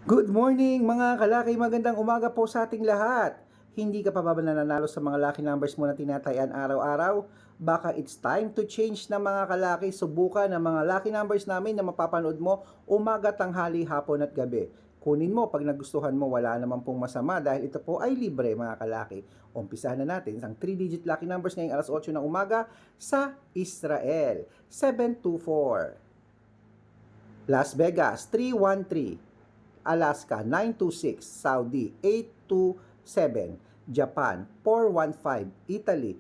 Good morning mga kalaki, magandang umaga po sa ating lahat. Hindi ka pa ba nananalo sa mga lucky numbers mo na tinatayan araw-araw? Baka it's time to change na mga kalaki. Subukan ang mga lucky numbers namin na mapapanood mo umaga, tanghali, hapon at gabi. Kunin mo pag nagustuhan mo, wala naman pong masama dahil ito po ay libre mga kalaki. Umpisahan na natin ang 3-digit lucky numbers ngayong alas 8 ng umaga sa Israel. 724, Las Vegas 313, Alaska 926, Saudi 827, Japan 415, Italy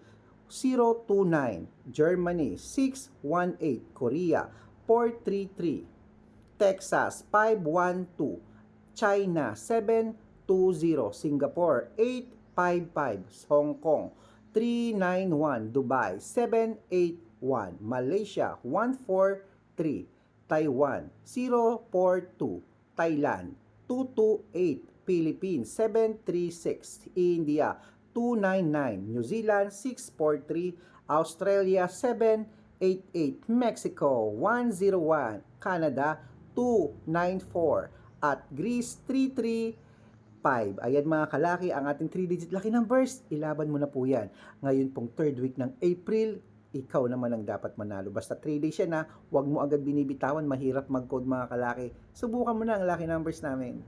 029, Germany 618, Korea 433, Texas 512, China 720, Singapore 855, Hong Kong 391, Dubai 781, Malaysia 143, Taiwan 042, Thailand 228, Philippines 736, India 299, New Zealand 643, Australia 788, Mexico 101, Canada 294, at Greece 335. Ayan mga kalaki, ang ating 3-digit lucky numbers. Ilaban mo na po yan. Ngayon pong third week ng April, ikaw naman ang dapat manalo. Basta 3 days yan ha, huwag mo agad binibitawan, mahirap mag-code mga kalaki. Subukan mo na ang lucky numbers namin.